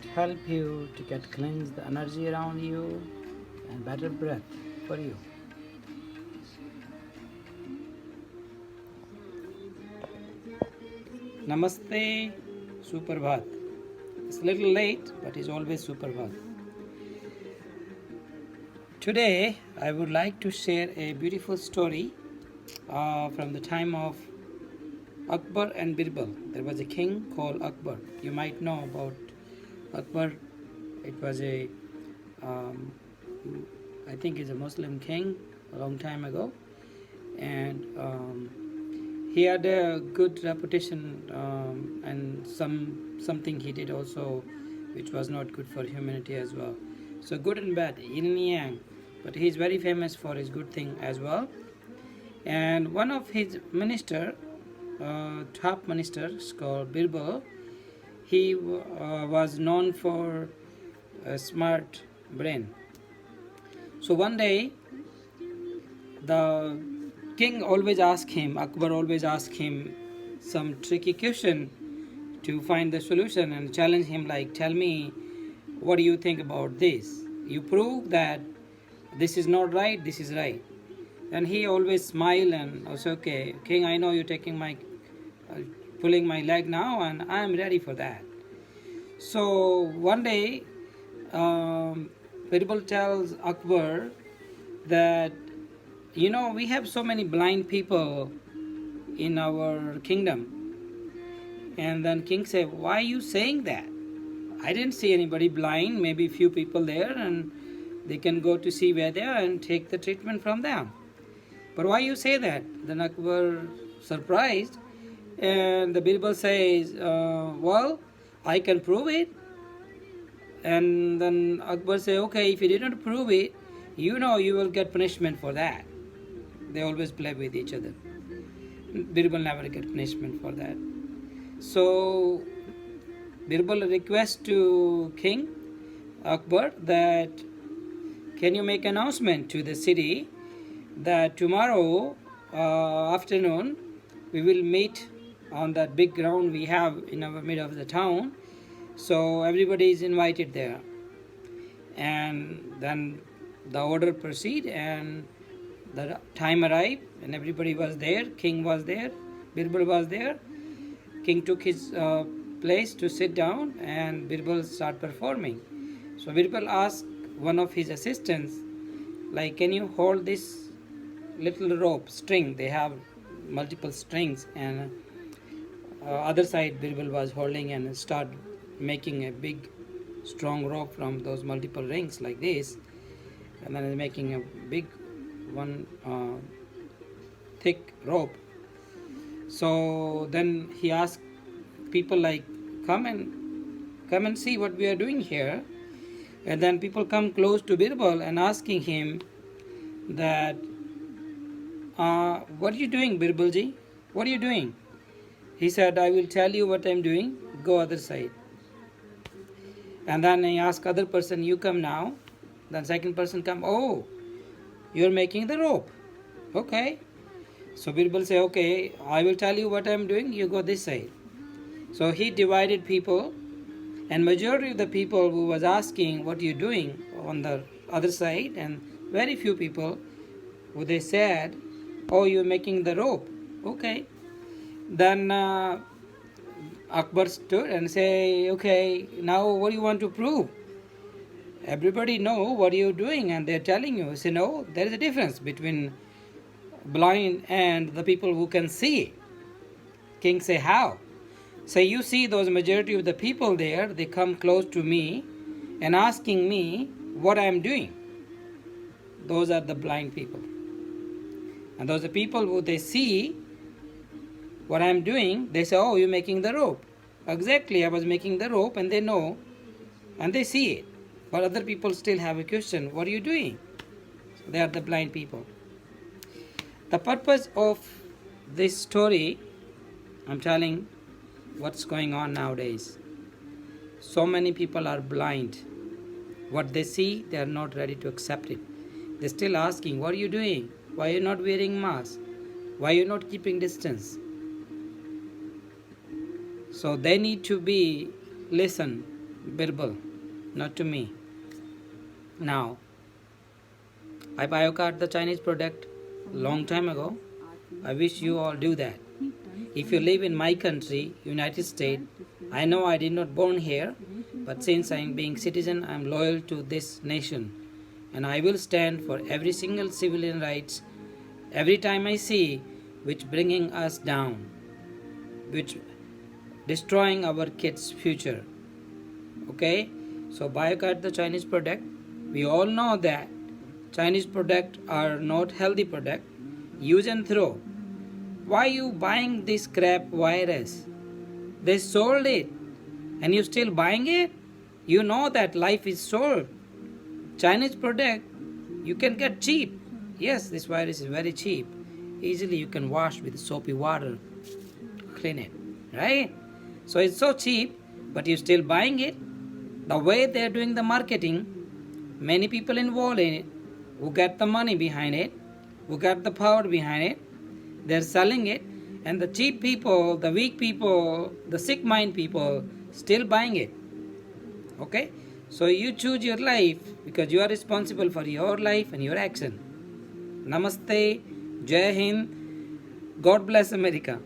It helps you to get cleanse the energy around you and better breath for you. Namaste, Suprabhat. It's a little late, but it's always Suprabhat. Today, I would like to share a beautiful story from the time of Akbar and Birbal. There was a king called Akbar. You might know about Akbar. It was um, I think he's a Muslim king a long time ago, and he had a good reputation, and something he did also, which was not good for humanity as well. So good and bad, yin and yang. But he's very famous for his good thing as well. And one of his minister, top ministers called Birbal, he was known for a smart brain. So one day, the king always asked him, Akbar always asked him some tricky question to find the solution and challenge him like, tell me, what do you think about this? You prove that this is not right, this is right. And he always smiled and was okay, king, I know you're pulling my leg now, and I am ready for that. So one day, Birbal tells Akbar that, we have so many blind people in our kingdom. And then king said, why are you saying that? I didn't see anybody blind, maybe few people there, and they can go to see where they are and take the treatment from them. But why you say that? Then Akbar surprised, and the Birbal says, well, I can prove it. And then Akbar says, okay, if you didn't prove it, you will get punishment for that. They always play with each other. Birbal never get punishment for that. So Birbal requests to King Akbar that, can you make announcement to the city that tomorrow afternoon we will meet on that big ground we have in our middle of the town. So everybody is invited there. And then the order proceed, and the time arrived, and everybody was there. King was there, Birbal was there. King took his place to sit down, and Birbal started performing. So Birbal asked one of his assistants, like, can you hold this little rope, string? They have multiple strings, and other side Birbal was holding and start making a big strong rope from those multiple rings like this, and then making a big one thick rope. So then he asked people like, come and see what we are doing here. And then people come close to Birbal and asking him that, what are you doing, Birbalji? What are you doing? He said, I will tell you what I'm doing, go other side. And then he asked other person, you come now. Then second person come, oh, you're making the rope. Okay. So Birbal say, okay, I will tell you what I'm doing, you go this side. So he divided people, and majority of the people who was asking what you're doing on the other side, and very few people who they said, oh, you're making the rope. Okay. Then Akbar stood and say, okay, now what do you want to prove? Everybody know what you're doing, and they're telling you. Say, no, there is a difference between blind and the people who can see. King say, how? Say, you see those majority of the people there, they come close to me and asking me what I'm doing. Those are the blind people. And those are people who they see what I'm doing, they say, oh, you're making the rope. Exactly, I was making the rope, and they know, and they see it. But other people still have a question, what are you doing? So they are the blind people. The purpose of this story, I'm telling what's going on nowadays. So many people are blind. What they see, they are not ready to accept it. They're still asking, what are you doing? Why are you not wearing mask? Why are you not keeping distance? So they need to be listened. Birbal, not to me. Now, I boycott the Chinese product long time ago. I wish you all do that. If you live in my country, United States, I know I did not born here, but since I am being citizen, I am loyal to this nation, and I will stand for every single civilian rights every time I see which bringing us down, which destroying our kids' future. Okay, so boycott the Chinese product. We all know that Chinese product are not healthy product. Use and throw. Why you buying this crap virus? They sold it and you still buying it? You know that life is sold. Chinese product you can get cheap. Yes, this virus is very cheap. Easily you can wash with soapy water. Clean it. Right? So it's so cheap, but you still buying it. The way they are doing the marketing, many people involved in it, who get the money behind it, who got the power behind it, they're selling it, and the cheap people, the weak people, the sick mind people still buying it. Okay, so you choose your life because you are responsible for your life and your action. Namaste, Jai Hind, God bless America.